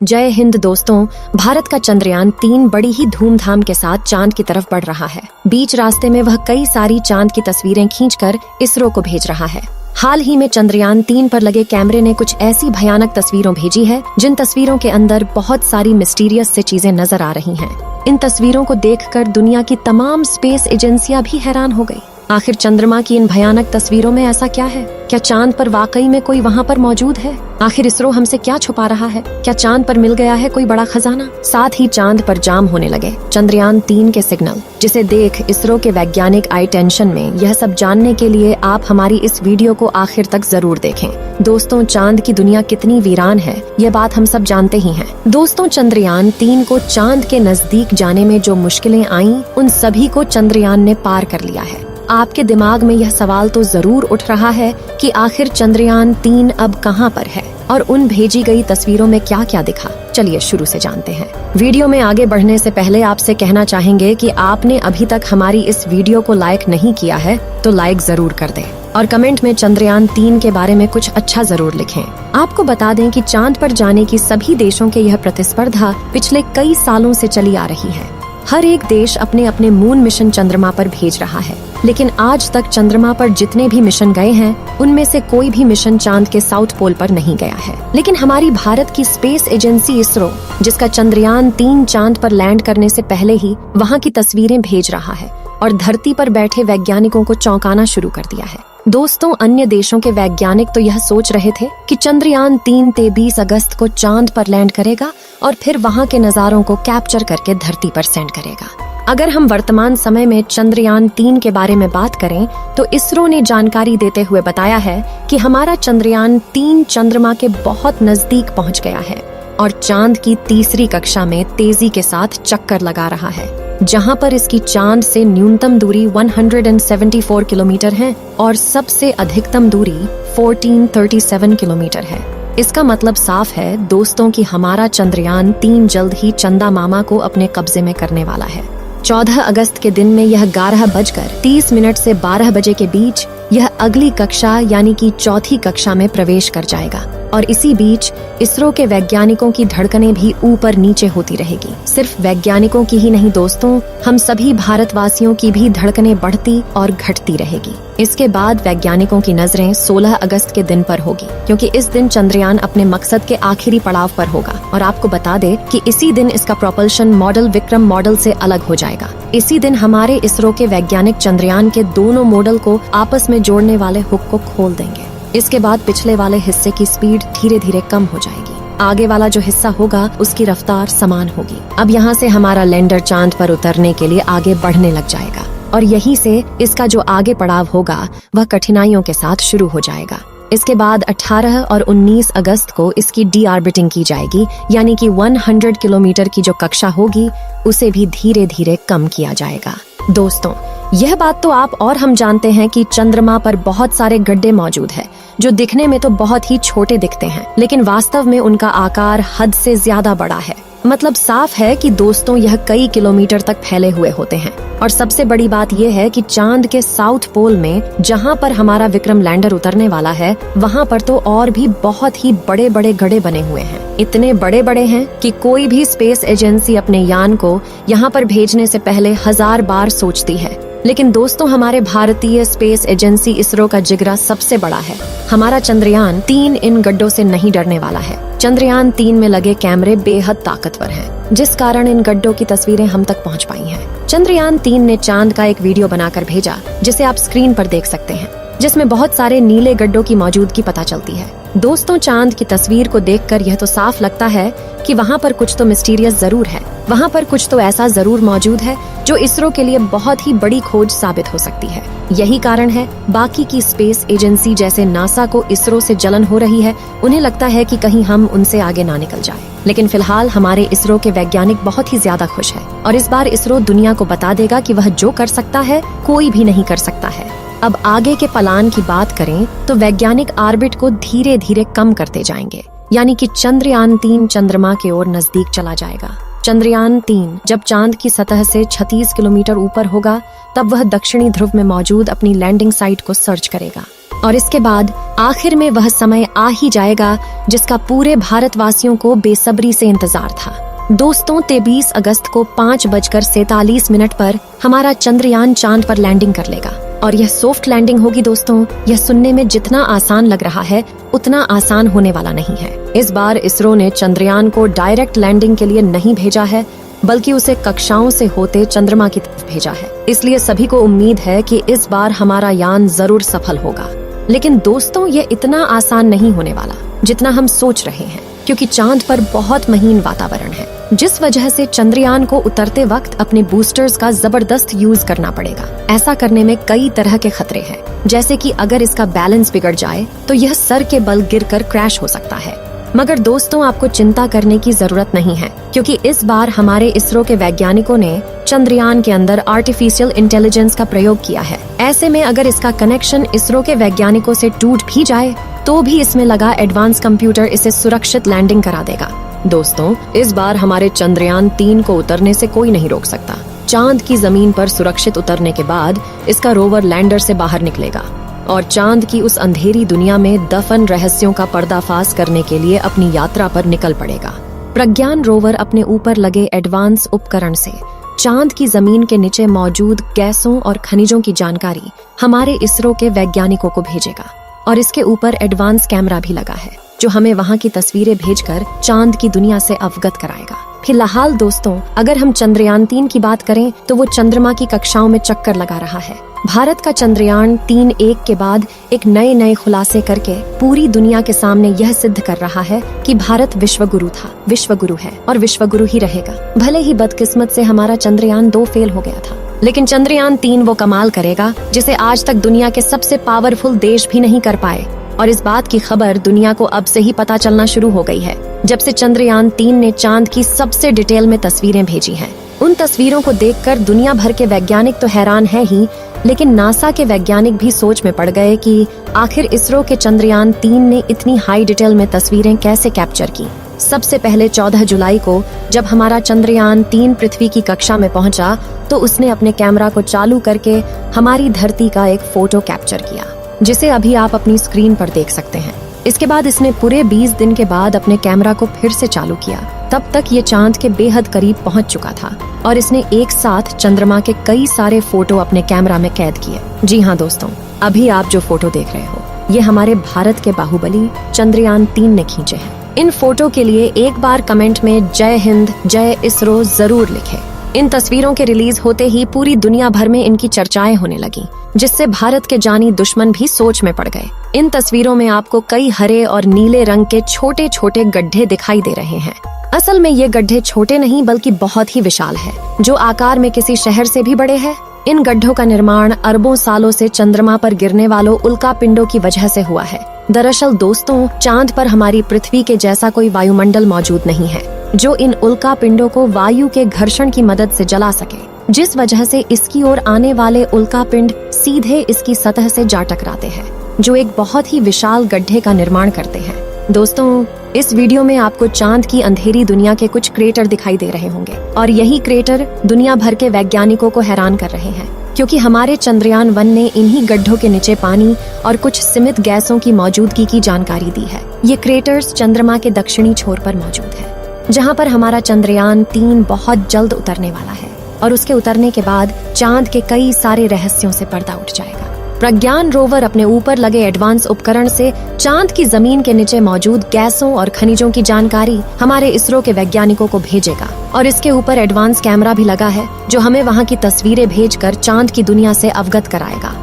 जय हिंद दोस्तों। भारत का चंद्रयान 3 बड़ी ही धूमधाम के साथ चांद की तरफ बढ़ रहा है। बीच रास्ते में वह कई सारी चांद की तस्वीरें खींचकर इसरो को भेज रहा है। हाल ही में चंद्रयान 3 पर लगे कैमरे ने कुछ ऐसी भयानक तस्वीरों भेजी है जिन तस्वीरों के अंदर बहुत सारी मिस्टीरियस से चीजें नजर आ रही हैं। इन तस्वीरों को देखकर दुनिया की तमाम स्पेस एजेंसियां भी हैरान हो गई। आखिर चंद्रमा की इन भयानक तस्वीरों में ऐसा क्या है? क्या चांद पर वाकई में कोई वहाँ पर मौजूद है? आखिर इसरो हमसे क्या छुपा रहा है? क्या चांद पर मिल गया है कोई बड़ा खजाना? साथ ही चांद पर जाम होने लगे चंद्रयान 3 के सिग्नल, जिसे देख इसरो के वैज्ञानिक आई टेंशन में। यह सब जानने के लिए आप हमारी इस वीडियो को आखिर तक जरूर देखें। दोस्तों, चांद की दुनिया कितनी वीरान है ये बात हम सब जानते ही हैं। दोस्तों, चंद्रयान 3 को चांद के नजदीक जाने में जो मुश्किलें आईं, उन सभी को चंद्रयान ने पार कर लिया है। आपके दिमाग में यह सवाल तो जरूर उठ रहा है कि आखिर चंद्रयान 3 अब कहां पर है और उन भेजी गई तस्वीरों में क्या क्या दिखा। चलिए शुरू से जानते हैं। वीडियो में आगे बढ़ने से पहले आपसे कहना चाहेंगे कि आपने अभी तक हमारी इस वीडियो को लाइक नहीं किया है तो लाइक जरूर कर दें और कमेंट में चंद्रयान 3 के बारे में कुछ अच्छा जरूर लिखें। आपको बता दें कि चांद पर जाने की सभी देशों के यह प्रतिस्पर्धा पिछले कई सालों से चली आ रही है। हर एक देश अपने अपने मून मिशन चंद्रमा पर भेज रहा है, लेकिन आज तक चंद्रमा पर जितने भी मिशन गए हैं उनमें से कोई भी मिशन चांद के साउथ पोल पर नहीं गया है। लेकिन हमारी भारत की स्पेस एजेंसी इसरो, जिसका चंद्रयान 3 चांद पर लैंड करने से पहले ही वहां की तस्वीरें भेज रहा है और धरती पर बैठे वैज्ञानिकों को चौंकाना शुरू कर दिया है। दोस्तों, अन्य देशों के वैज्ञानिक तो यह सोच रहे थे कि चंद्रयान 3 23 अगस्त को चांद पर लैंड करेगा और फिर वहां के नजारों को कैप्चर करके धरती पर सेंड करेगा। अगर हम वर्तमान समय में चंद्रयान 3 के बारे में बात करें तो इसरो ने जानकारी देते हुए बताया है कि हमारा चंद्रयान 3 चंद्रमा के बहुत नजदीक पहुंच गया है और चांद की तीसरी कक्षा में तेजी के साथ चक्कर लगा रहा है, जहां पर इसकी चांद से न्यूनतम दूरी 174 किलोमीटर है और सबसे अधिकतम दूरी 1437 किलोमीटर है। इसका मतलब साफ है दोस्तों कि हमारा चंद्रयान 3 जल्द ही चंदा मामा को अपने कब्जे में करने वाला है। 14 अगस्त के दिन में यह 11:30 से 12 बजे के बीच यह अगली कक्षा यानी कि चौथी कक्षा में प्रवेश कर जाएगा और इसी बीच इसरो के वैज्ञानिकों की धड़कनें भी ऊपर नीचे होती रहेगी। सिर्फ वैज्ञानिकों की ही नहीं दोस्तों, हम सभी भारतवासियों की भी धड़कनें बढ़ती और घटती रहेगी। इसके बाद वैज्ञानिकों की नजरें 16 अगस्त के दिन पर होगी, क्योंकि इस दिन चंद्रयान अपने मकसद के आखिरी पड़ाव पर होगा। और आपको बता दे कि इसी दिन इसका प्रोपल्शन मॉडल विक्रम मॉडल से अलग हो जाएगा। इसी दिन हमारे इसरो के वैज्ञानिक चंद्रयान के दोनों मॉडल को आपस में जोड़ने वाले हुक को खोल देंगे। इसके बाद पिछले वाले हिस्से की स्पीड धीरे धीरे कम हो जाएगी। आगे वाला जो हिस्सा होगा उसकी रफ्तार समान होगी। अब यहाँ से हमारा लैंडर चांद पर उतरने के लिए आगे बढ़ने लग जाएगा और यहीं से इसका जो आगे पड़ाव होगा वह कठिनाइयों के साथ शुरू हो जाएगा। इसके बाद 18 और 19 अगस्त को इसकी डी ऑर्बिटिंग की जाएगी, यानी कि 100 किलोमीटर की जो कक्षा होगी उसे भी धीरे धीरे कम किया जाएगा। दोस्तों, यह बात तो आप और हम जानते हैं कि चंद्रमा पर बहुत सारे गड्ढे मौजूद हैं जो दिखने में तो बहुत ही छोटे दिखते हैं, लेकिन वास्तव में उनका आकार हद से ज्यादा बड़ा है। मतलब साफ है कि दोस्तों यह कई किलोमीटर तक फैले हुए होते हैं। और सबसे बड़ी बात यह है कि चांद के साउथ पोल में जहां पर हमारा विक्रम लैंडर उतरने वाला है वहां पर तो और भी बहुत ही बड़े बड़े गड्ढे बने हुए हैं। इतने बड़े बड़े हैं कि कोई भी स्पेस एजेंसी अपने यान को यहाँ पर भेजने से पहले 1000 बार सोचती है। लेकिन दोस्तों, हमारे भारतीय स्पेस एजेंसी इसरो का जिगरा सबसे बड़ा है। हमारा चंद्रयान 3 इन गड्ढों से नहीं डरने वाला है। चंद्रयान 3 में लगे कैमरे बेहद ताकतवर हैं, जिस कारण इन गड्ढों की तस्वीरें हम तक पहुंच पाई हैं। चंद्रयान 3 ने चांद का एक वीडियो बनाकर भेजा, जिसे आप स्क्रीन पर देख सकते हैं, जिसमें बहुत सारे नीले गड्ढों की मौजूदगी पता चलती है। दोस्तों, चांद की तस्वीर को देखकर यह तो साफ लगता है कि वहाँ पर कुछ तो मिस्टीरियस जरूर है। वहाँ पर कुछ तो ऐसा जरूर मौजूद है जो इसरो के लिए बहुत ही बड़ी खोज साबित हो सकती है। यही कारण है बाकी की स्पेस एजेंसी जैसे नासा को इसरो से जलन हो रही है। उन्हें लगता है कि कहीं हम उनसे आगे ना निकल जाए। लेकिन फिलहाल हमारे इसरो के वैज्ञानिक बहुत ही ज्यादा खुश है और इस बार इसरो दुनिया को बता देगा कि वह जो कर सकता है कोई भी नहीं कर सकता है। अब आगे के प्लान की बात करें तो वैज्ञानिक ऑर्बिट को धीरे धीरे कम करते जाएंगे, यानी कि चंद्रयान 3 चंद्रमा की ओर नजदीक चला जाएगा। चंद्रयान 3 जब चांद की सतह से 36 किलोमीटर ऊपर होगा तब वह दक्षिणी ध्रुव में मौजूद अपनी लैंडिंग साइट को सर्च करेगा। और इसके बाद आखिर में वह समय आ ही जाएगा जिसका पूरे भारतवासियों को बेसब्री से इंतजार था। दोस्तों, 23 अगस्त को 5:47 पर हमारा चंद्रयान चांद पर लैंडिंग कर लेगा और यह सॉफ्ट लैंडिंग होगी। दोस्तों, यह सुनने में जितना आसान लग रहा है उतना आसान होने वाला नहीं है। इस बार इसरो ने चंद्रयान को डायरेक्ट लैंडिंग के लिए नहीं भेजा है, बल्कि उसे कक्षाओं से होते चंद्रमा की तरफ भेजा है। इसलिए सभी को उम्मीद है कि इस बार हमारा यान जरूर सफल होगा। लेकिन दोस्तों, ये इतना आसान नहीं होने वाला जितना हम सोच रहे हैं, क्योंकि चांद पर बहुत महीन वातावरण है, जिस वजह से चंद्रयान को उतरते वक्त अपने बूस्टर्स का जबरदस्त यूज करना पड़ेगा। ऐसा करने में कई तरह के खतरे हैं, जैसे कि अगर इसका बैलेंस बिगड़ जाए तो यह सर के बल गिरकर क्रैश हो सकता है। मगर दोस्तों, आपको चिंता करने की जरूरत नहीं है, क्योंकि इस बार हमारे इसरो के वैज्ञानिकों ने चंद्रयान के अंदर आर्टिफिशियल इंटेलिजेंस का प्रयोग किया है। ऐसे में अगर इसका कनेक्शन इसरो के वैज्ञानिकों से टूट भी जाए तो भी इसमें लगा एडवांस कंप्यूटर इसे सुरक्षित लैंडिंग करा देगा। दोस्तों, इस बार हमारे चंद्रयान 3 को उतरने से कोई नहीं रोक सकता। चांद की जमीन पर सुरक्षित उतरने के बाद इसका रोवर लैंडर से बाहर निकलेगा और चांद की उस अंधेरी दुनिया में दफन रहस्यों का पर्दाफाश करने के लिए अपनी यात्रा पर निकल पड़ेगा। प्रज्ञान रोवर अपने ऊपर लगे एडवांस उपकरण से चांद की जमीन के नीचे मौजूद गैसों और खनिजों की जानकारी हमारे इसरो के वैज्ञानिकों को भेजेगा और इसके ऊपर एडवांस कैमरा भी लगा है, जो हमें वहां की तस्वीरें भेजकर चांद की दुनिया से अवगत कराएगा। फिलहाल दोस्तों, अगर हम चंद्रयान 3 की बात करें तो वो चंद्रमा की कक्षाओं में चक्कर लगा रहा है। भारत का चंद्रयान 3 एक के बाद एक नए खुलासे करके पूरी दुनिया के सामने यह सिद्ध कर रहा है कि भारत विश्वगुरु था, विश्वगुरु है और विश्वगुरु ही रहेगा। भले ही बदकिस्मत से हमारा चंद्रयान 2 फेल हो गया था, लेकिन चंद्रयान 3 वो कमाल करेगा जिसे आज तक दुनिया के सबसे पावरफुल देश भी नहीं कर पाए। और इस बात की खबर दुनिया को अब से ही पता चलना शुरू हो गई है, जब से चंद्रयान 3 ने चांद की सबसे डिटेल में तस्वीरें भेजी हैं। उन तस्वीरों को देखकर दुनिया भर के वैज्ञानिक तो हैरान है ही, लेकिन नासा के वैज्ञानिक भी सोच में पड़ गए कि आखिर इसरो के चंद्रयान 3 ने इतनी हाई डिटेल में तस्वीरें कैसे कैप्चर की। सबसे पहले 14 जुलाई को जब हमारा चंद्रयान 3 पृथ्वी की कक्षा में पहुंचा तो उसने अपने कैमरा को चालू करके हमारी धरती का एक फोटो कैप्चर किया, जिसे अभी आप अपनी स्क्रीन पर देख सकते हैं। इसके बाद इसने पूरे 20 दिन के बाद अपने कैमरा को फिर से चालू किया। तब तक ये चांद के बेहद करीब पहुंच चुका था और इसने एक साथ चंद्रमा के कई सारे फोटो अपने कैमरा में कैद किए। जी हाँ दोस्तों, अभी आप जो फोटो देख रहे हो ये हमारे भारत के बाहुबली चंद्रयान 3 ने खींचे हैं। इन फोटो के लिए एक बार कमेंट में जय हिंद, जय इसरो जरूर लिखें। इन तस्वीरों के रिलीज होते ही पूरी दुनिया भर में इनकी चर्चाएं होने लगी, जिससे भारत के जानी दुश्मन भी सोच में पड़ गए। इन तस्वीरों में आपको कई हरे और नीले रंग के छोटे छोटे गड्ढे दिखाई दे रहे हैं। असल में ये गड्ढे छोटे नहीं बल्कि बहुत ही विशाल है, जो आकार में किसी शहर से भी बड़े हैं। इन गड्ढों का निर्माण अरबों सालों से चंद्रमा पर गिरने वालों उल्कापिंडों की वजह से हुआ है। दरअसल दोस्तों, चांद पर हमारी पृथ्वी के जैसा कोई वायुमंडल मौजूद नहीं है जो इन उल्कापिंडों को वायु के घर्षण की मदद से जला सके, जिस वजह से इसकी ओर आने वाले उल्कापिंड सीधे इसकी सतह से जा टकराते हैं, जो एक बहुत ही विशाल गड्ढे का निर्माण करते हैं। दोस्तों, इस वीडियो में आपको चांद की अंधेरी दुनिया के कुछ क्रेटर दिखाई दे रहे होंगे और यही क्रेटर दुनिया भर के वैज्ञानिकों को हैरान कर रहे हैं, क्योंकि हमारे चंद्रयान 1 ने इन्हीं गड्ढों के नीचे पानी और कुछ सीमित गैसों की मौजूदगी की जानकारी दी है। ये क्रेटर्स चंद्रमा के दक्षिणी छोर पर मौजूद है, जहाँ पर हमारा चंद्रयान 3 बहुत जल्द उतरने वाला है और उसके उतरने के बाद चांद के कई सारे रहस्यों से पर्दा उठ जाएगा। प्रज्ञान रोवर अपने ऊपर लगे एडवांस उपकरण से चांद की जमीन के नीचे मौजूद गैसों और खनिजों की जानकारी हमारे इसरो के वैज्ञानिकों को भेजेगा और इसके ऊपर एडवांस कैमरा भी लगा है, जो हमें वहां की तस्वीरें भेजकर चांद की दुनिया से अवगत कराएगा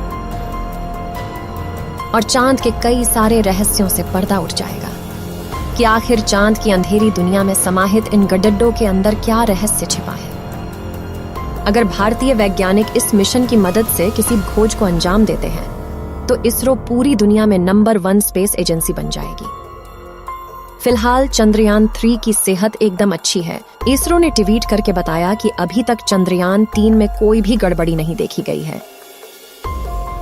और चांद के कई सारे रहस्यों से पर्दा उठ जाएगा कि आखिर चांद की अंधेरी दुनिया में समाहित इन गड्ढों के अंदर क्या रहस्य छिपा है। अगर भारतीय वैज्ञानिक इस मिशन की मदद से किसी खोज को अंजाम देते हैं तो इसरो पूरी दुनिया में नंबर 1 स्पेस एजेंसी बन जाएगी। फिलहाल चंद्रयान 3 की सेहत एकदम अच्छी है। इसरो ने ट्वीट करके बताया कि अभी तक चंद्रयान 3 में कोई भी गड़बड़ी नहीं देखी गई है।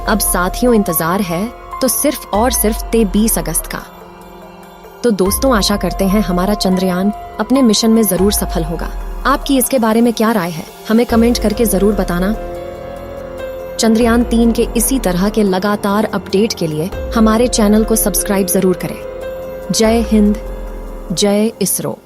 अब साथियों, इंतजार है तो सिर्फ और सिर्फ 23 अगस्त का। तो दोस्तों, आशा करते हैं हमारा चंद्रयान अपने मिशन में जरूर सफल होगा। आपकी इसके बारे में क्या राय है, हमें कमेंट करके जरूर बताना। चंद्रयान 3 के इसी तरह के लगातार अपडेट के लिए हमारे चैनल को सब्सक्राइब जरूर करें। जय हिंद, जय इसरो।